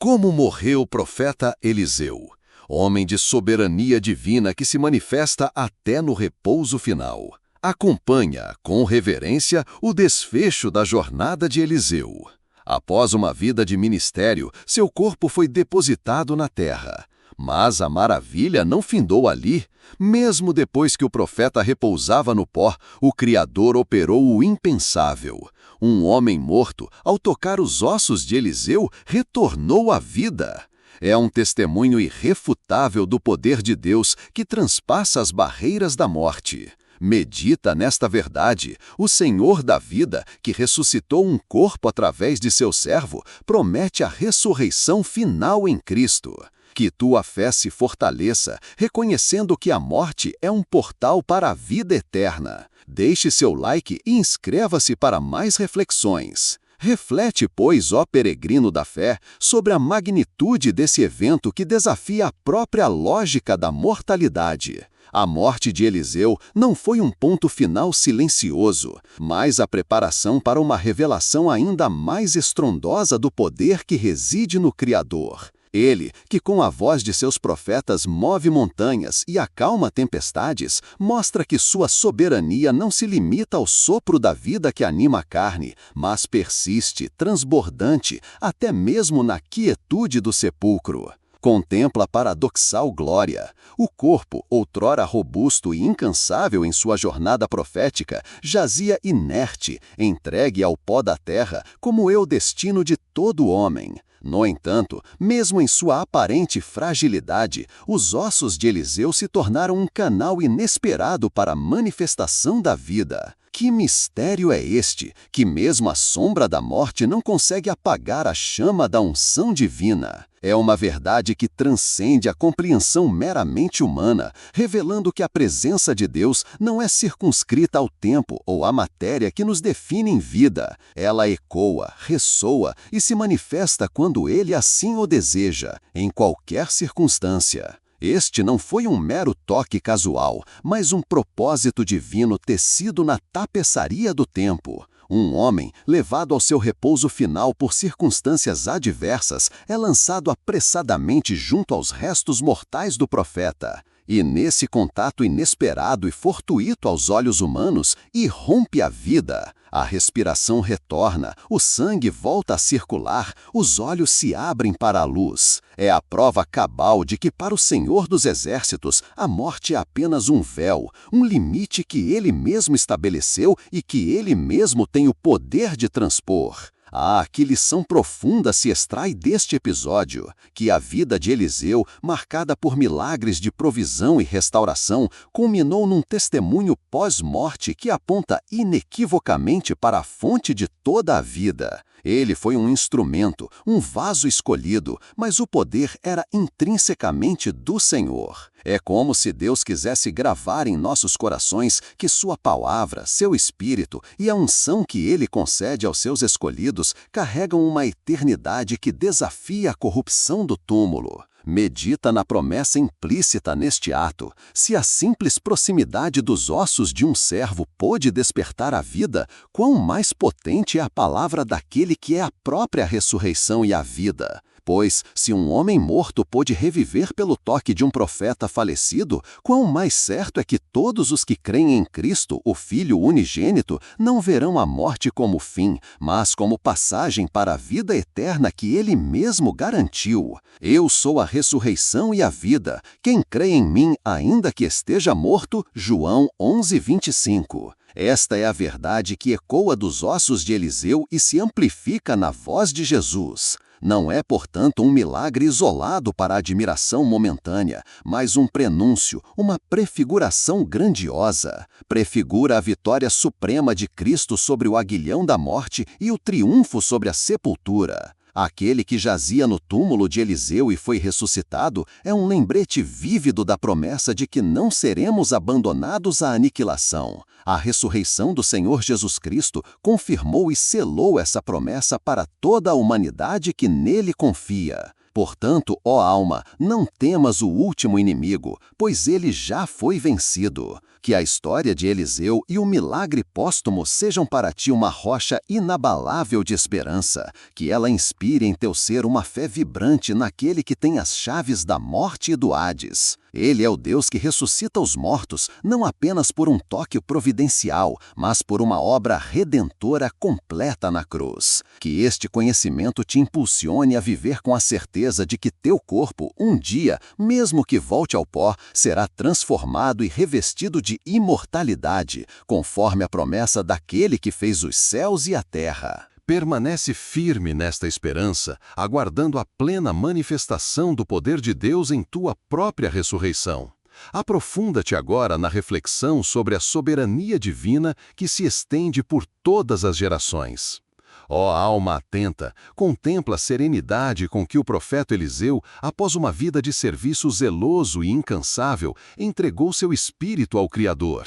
Como morreu o profeta Eliseu, homem de soberania divina que se manifesta até no repouso final. Acompanha, com reverência, o desfecho da jornada de Eliseu. Após uma vida de ministério, seu corpo foi depositado na terra. Mas a maravilha não findou ali. Mesmo depois que o profeta repousava no pó, o Criador operou o impensável. Um homem morto, ao tocar os ossos de Eliseu, retornou à vida. É um testemunho irrefutável do poder de Deus que transpassa as barreiras da morte. Medita nesta verdade. O Senhor da vida, que ressuscitou um corpo através de seu servo, promete a ressurreição final em Cristo. Que tua fé se fortaleça, reconhecendo que a morte é um portal para a vida eterna. Deixe seu like e inscreva-se para mais reflexões. Reflete, pois, ó peregrino da fé, sobre a magnitude desse evento que desafia a própria lógica da mortalidade. A morte de Eliseu não foi um ponto final silencioso, mas a preparação para uma revelação ainda mais estrondosa do poder que reside no Criador. Ele, que com a voz de seus profetas move montanhas e acalma tempestades, mostra que sua soberania não se limita ao sopro da vida que anima a carne, mas persiste, transbordante, até mesmo na quietude do sepulcro. Contempla a paradoxal glória. O corpo, outrora robusto e incansável em sua jornada profética, jazia inerte, entregue ao pó da terra, como é o destino de todo homem. No entanto, mesmo em sua aparente fragilidade, os ossos de Eliseu se tornaram um canal inesperado para a manifestação da vida. Que mistério é este, que mesmo a sombra da morte não consegue apagar a chama da unção divina? É uma verdade que transcende a compreensão meramente humana, revelando que a presença de Deus não é circunscrita ao tempo ou à matéria que nos define em vida. Ela ecoa, ressoa e se manifesta quando Ele assim o deseja, em qualquer circunstância. Este não foi um mero toque casual, mas um propósito divino tecido na tapeçaria do tempo. Um homem, levado ao seu repouso final por circunstâncias adversas, é lançado apressadamente junto aos restos mortais do profeta. E nesse contato inesperado e fortuito aos olhos humanos, irrompe a vida. A respiração retorna, o sangue volta a circular, os olhos se abrem para a luz. É a prova cabal de que para o Senhor dos Exércitos, a morte é apenas um véu, um limite que Ele mesmo estabeleceu e que Ele mesmo tem o poder de transpor. Ah, que lição profunda se extrai deste episódio, que a vida de Eliseu, marcada por milagres de provisão e restauração, culminou num testemunho pós-morte que aponta inequivocamente para a fonte de toda a vida. Ele foi um instrumento, um vaso escolhido, mas o poder era intrinsecamente do Senhor. É como se Deus quisesse gravar em nossos corações que sua palavra, seu espírito e a unção que Ele concede aos seus escolhidos carregam uma eternidade que desafia a corrupção do túmulo. Medita na promessa implícita neste ato. Se a simples proximidade dos ossos de um servo pôde despertar a vida, quão mais potente é a palavra daquele que é a própria ressurreição e a vida. Pois, se um homem morto pôde reviver pelo toque de um profeta falecido, quão mais certo é que todos os que creem em Cristo, o Filho unigênito, não verão a morte como fim, mas como passagem para a vida eterna que Ele mesmo garantiu. Eu sou a ressurreição e a vida. Quem crê em mim, ainda que esteja morto, João 11:25. Esta é a verdade que ecoa dos ossos de Eliseu e se amplifica na voz de Jesus. Não é, portanto, um milagre isolado para a admiração momentânea, mas um prenúncio, uma prefiguração grandiosa. Prefigura a vitória suprema de Cristo sobre o aguilhão da morte e o triunfo sobre a sepultura. Aquele que jazia no túmulo de Eliseu e foi ressuscitado é um lembrete vívido da promessa de que não seremos abandonados à aniquilação. A ressurreição do Senhor Jesus Cristo confirmou e selou essa promessa para toda a humanidade que nele confia. Portanto, ó alma, não temas o último inimigo, pois ele já foi vencido. Que a história de Eliseu e o milagre póstumo sejam para ti uma rocha inabalável de esperança, que ela inspire em teu ser uma fé vibrante naquele que tem as chaves da morte e do Hades. Ele é o Deus que ressuscita os mortos, não apenas por um toque providencial, mas por uma obra redentora completa na cruz. Que este conhecimento te impulsione a viver com a certeza de que teu corpo, um dia, mesmo que volte ao pó, será transformado e revestido de imortalidade, conforme a promessa daquele que fez os céus e a terra. Permanece firme nesta esperança, aguardando a plena manifestação do poder de Deus em tua própria ressurreição. Aprofunda-te agora na reflexão sobre a soberania divina que se estende por todas as gerações. Ó alma atenta, contempla a serenidade com que o profeta Eliseu, após uma vida de serviço zeloso e incansável, entregou seu espírito ao Criador.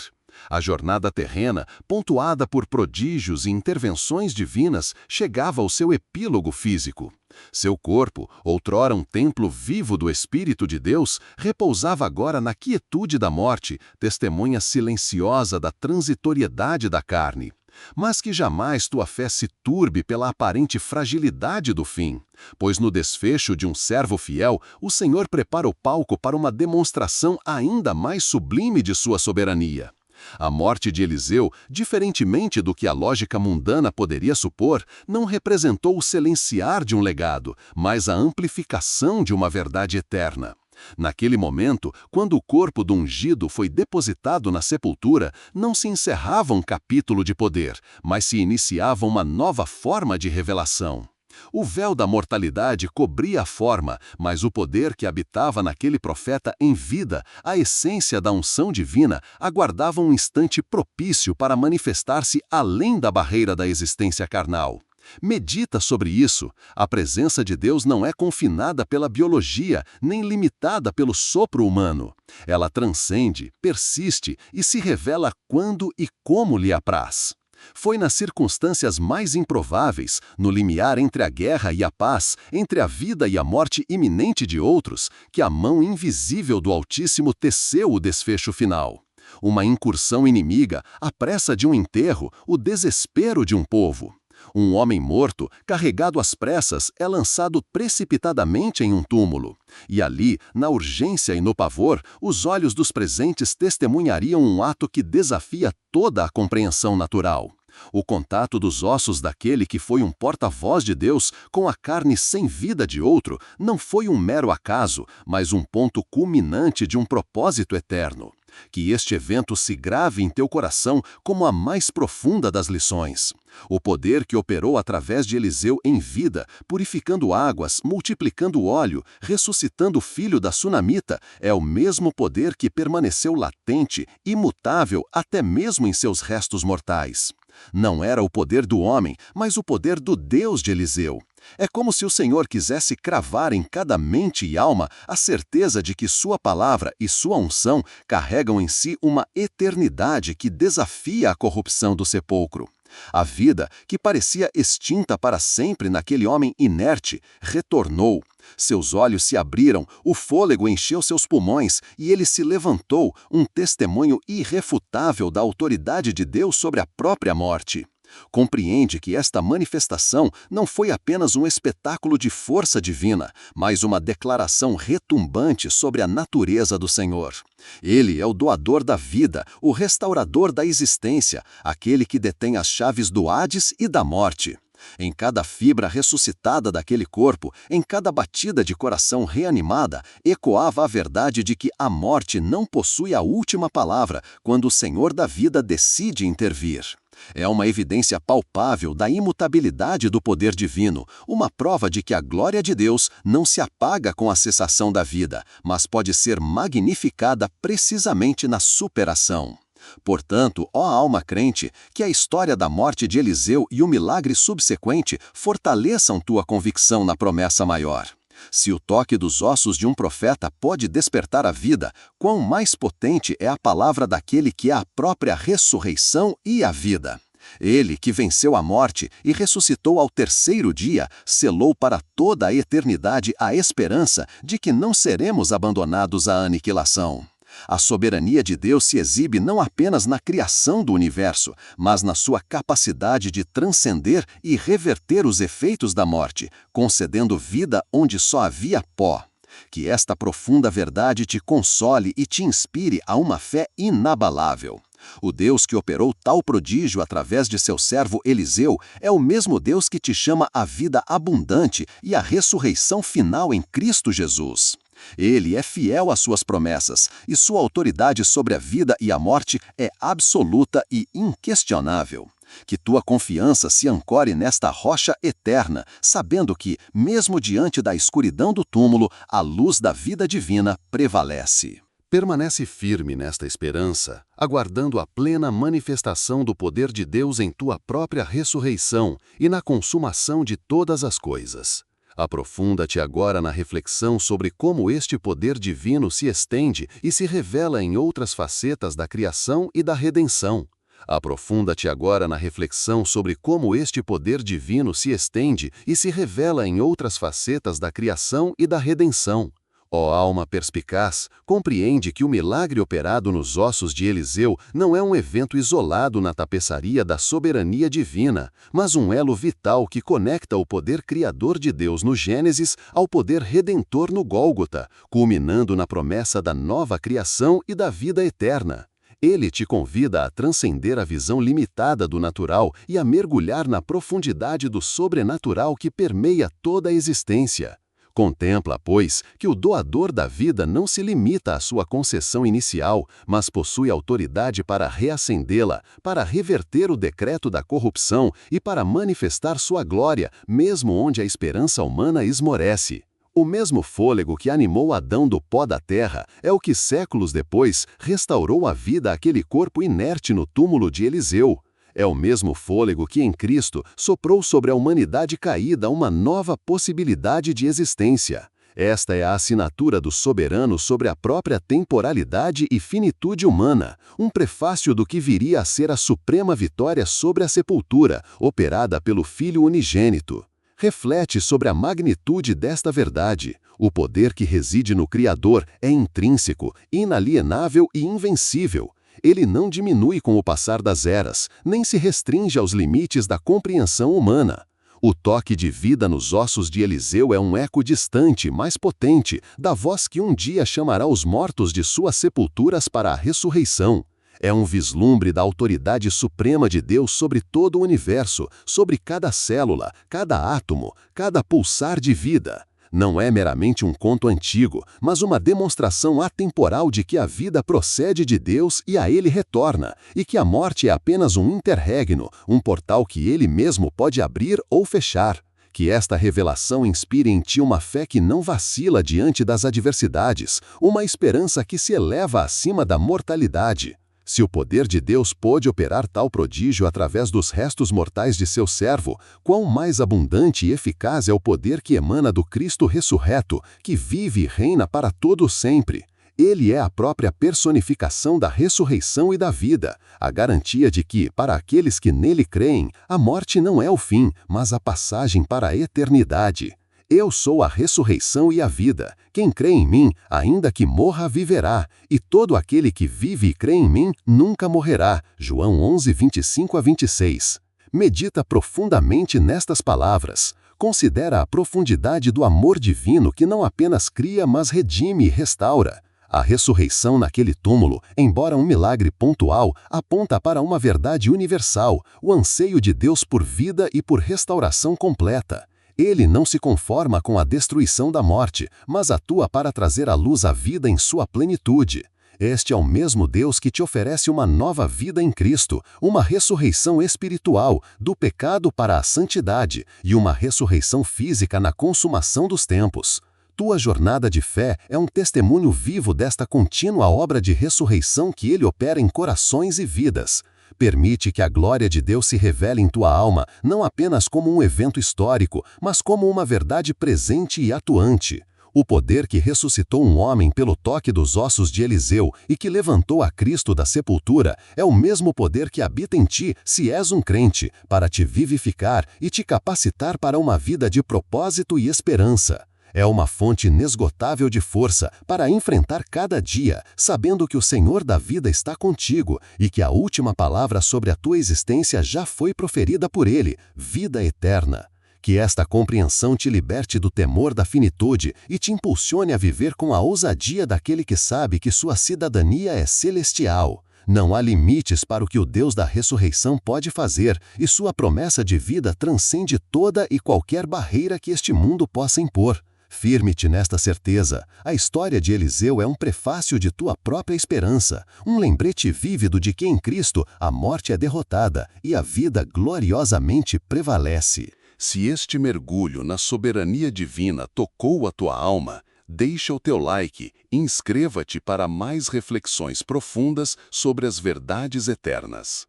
A jornada terrena, pontuada por prodígios e intervenções divinas, chegava ao seu epílogo físico. Seu corpo, outrora um templo vivo do Espírito de Deus, repousava agora na quietude da morte, testemunha silenciosa da transitoriedade da carne. Mas que jamais tua fé se turbe pela aparente fragilidade do fim, pois no desfecho de um servo fiel, o Senhor prepara o palco para uma demonstração ainda mais sublime de sua soberania. A morte de Eliseu, diferentemente do que a lógica mundana poderia supor, não representou o silenciar de um legado, mas a amplificação de uma verdade eterna. Naquele momento, quando o corpo do ungido foi depositado na sepultura, não se encerrava um capítulo de poder, mas se iniciava uma nova forma de revelação. O véu da mortalidade cobria a forma, mas o poder que habitava naquele profeta em vida, a essência da unção divina, aguardava um instante propício para manifestar-se além da barreira da existência carnal. Medita sobre isso. A presença de Deus não é confinada pela biologia, nem limitada pelo sopro humano. Ela transcende, persiste e se revela quando e como lhe apraz. Foi nas circunstâncias mais improváveis, no limiar entre a guerra e a paz, entre a vida e a morte iminente de outros, que a mão invisível do Altíssimo teceu o desfecho final. Uma incursão inimiga, a pressa de um enterro, o desespero de um povo. Um homem morto, carregado às pressas, é lançado precipitadamente em um túmulo. E ali, na urgência e no pavor, os olhos dos presentes testemunhariam um ato que desafia toda a compreensão natural. O contato dos ossos daquele que foi um porta-voz de Deus com a carne sem vida de outro não foi um mero acaso, mas um ponto culminante de um propósito eterno. Que este evento se grave em teu coração como a mais profunda das lições. O poder que operou através de Eliseu em vida, purificando águas, multiplicando o óleo, ressuscitando o filho da sunamita, é o mesmo poder que permaneceu latente, imutável até mesmo em seus restos mortais. Não era o poder do homem, mas o poder do Deus de Eliseu. É como se o Senhor quisesse cravar em cada mente e alma a certeza de que sua palavra e sua unção carregam em si uma eternidade que desafia a corrupção do sepulcro. A vida, que parecia extinta para sempre naquele homem inerte, retornou. Seus olhos se abriram, o fôlego encheu seus pulmões e ele se levantou, um testemunho irrefutável da autoridade de Deus sobre a própria morte. Compreende que esta manifestação não foi apenas um espetáculo de força divina, mas uma declaração retumbante sobre a natureza do Senhor. Ele é o doador da vida, o restaurador da existência, aquele que detém as chaves do Hades e da morte. Em cada fibra ressuscitada daquele corpo, em cada batida de coração reanimada, ecoava a verdade de que a morte não possui a última palavra quando o Senhor da vida decide intervir. É uma evidência palpável da imutabilidade do poder divino, uma prova de que a glória de Deus não se apaga com a cessação da vida, mas pode ser magnificada precisamente na superação. Portanto, ó alma crente, que a história da morte de Eliseu e o milagre subsequente fortaleçam tua convicção na promessa maior. Se o toque dos ossos de um profeta pode despertar a vida, quão mais potente é a palavra daquele que é a própria ressurreição e a vida. Ele, que venceu a morte e ressuscitou ao terceiro dia, selou para toda a eternidade a esperança de que não seremos abandonados à aniquilação. A soberania de Deus se exibe não apenas na criação do universo, mas na sua capacidade de transcender e reverter os efeitos da morte, concedendo vida onde só havia pó. Que esta profunda verdade te console e te inspire a uma fé inabalável. O Deus que operou tal prodígio através de seu servo Eliseu é o mesmo Deus que te chama à vida abundante e à ressurreição final em Cristo Jesus. Ele é fiel às suas promessas, e sua autoridade sobre a vida e a morte é absoluta e inquestionável. Que tua confiança se ancore nesta rocha eterna, sabendo que, mesmo diante da escuridão do túmulo, a luz da vida divina prevalece. Permanece firme nesta esperança, aguardando a plena manifestação do poder de Deus em tua própria ressurreição e na consumação de todas as coisas. Aprofunda-te agora na reflexão sobre como este poder divino se estende e se revela em outras facetas da criação e da redenção. Aprofunda-te agora na reflexão sobre como este poder divino se estende e se revela em outras facetas da criação e da redenção. Ó alma perspicaz, compreende que o milagre operado nos ossos de Eliseu não é um evento isolado na tapeçaria da soberania divina, mas um elo vital que conecta o poder criador de Deus no Gênesis ao poder redentor no Gólgota, culminando na promessa da nova criação e da vida eterna. Ele te convida a transcender a visão limitada do natural e a mergulhar na profundidade do sobrenatural que permeia toda a existência. Contempla, pois, que o doador da vida não se limita à sua concessão inicial, mas possui autoridade para reacendê-la, para reverter o decreto da corrupção e para manifestar sua glória, mesmo onde a esperança humana esmorece. O mesmo fôlego que animou Adão do pó da terra é o que séculos depois restaurou a vida àquele corpo inerte no túmulo de Eliseu. É o mesmo fôlego que em Cristo soprou sobre a humanidade caída uma nova possibilidade de existência. Esta é a assinatura do soberano sobre a própria temporalidade e finitude humana, um prefácio do que viria a ser a suprema vitória sobre a sepultura, operada pelo Filho unigênito. Reflete sobre a magnitude desta verdade. O poder que reside no Criador é intrínseco, inalienável e invencível. Ele não diminui com o passar das eras, nem se restringe aos limites da compreensão humana. O toque de vida nos ossos de Eliseu é um eco distante, mas potente, da voz que um dia chamará os mortos de suas sepulturas para a ressurreição. É um vislumbre da autoridade suprema de Deus sobre todo o universo, sobre cada célula, cada átomo, cada pulsar de vida. Não é meramente um conto antigo, mas uma demonstração atemporal de que a vida procede de Deus e a Ele retorna, e que a morte é apenas um interregno, um portal que Ele mesmo pode abrir ou fechar. Que esta revelação inspire em ti uma fé que não vacila diante das adversidades, uma esperança que se eleva acima da mortalidade. Se o poder de Deus pôde operar tal prodígio através dos restos mortais de seu servo, quão mais abundante e eficaz é o poder que emana do Cristo ressurreto, que vive e reina para todo sempre. Ele é a própria personificação da ressurreição e da vida, a garantia de que, para aqueles que nele creem, a morte não é o fim, mas a passagem para a eternidade. Eu sou a ressurreição e a vida. Quem crê em mim, ainda que morra, viverá. E todo aquele que vive e crê em mim, nunca morrerá. João 11, 25 a 26. Medita profundamente nestas palavras. Considera a profundidade do amor divino que não apenas cria, mas redime e restaura. A ressurreição naquele túmulo, embora um milagre pontual, aponta para uma verdade universal, o anseio de Deus por vida e por restauração completa. Ele não se conforma com a destruição da morte, mas atua para trazer à luz a vida em sua plenitude. Este é o mesmo Deus que te oferece uma nova vida em Cristo, uma ressurreição espiritual, do pecado para a santidade, e uma ressurreição física na consumação dos tempos. Tua jornada de fé é um testemunho vivo desta contínua obra de ressurreição que Ele opera em corações e vidas. Permite que a glória de Deus se revele em tua alma, não apenas como um evento histórico, mas como uma verdade presente e atuante. O poder que ressuscitou um homem pelo toque dos ossos de Eliseu e que levantou a Cristo da sepultura é o mesmo poder que habita em ti se és um crente, para te vivificar e te capacitar para uma vida de propósito e esperança. É uma fonte inesgotável de força para enfrentar cada dia, sabendo que o Senhor da vida está contigo e que a última palavra sobre a tua existência já foi proferida por Ele, vida eterna. Que esta compreensão te liberte do temor da finitude e te impulsione a viver com a ousadia daquele que sabe que sua cidadania é celestial. Não há limites para o que o Deus da ressurreição pode fazer, e sua promessa de vida transcende toda e qualquer barreira que este mundo possa impor. Firme-te nesta certeza. A história de Eliseu é um prefácio de tua própria esperança, um lembrete vívido de que em Cristo a morte é derrotada e a vida gloriosamente prevalece. Se este mergulho na soberania divina tocou a tua alma, deixa o teu like e inscreva-te para mais reflexões profundas sobre as verdades eternas.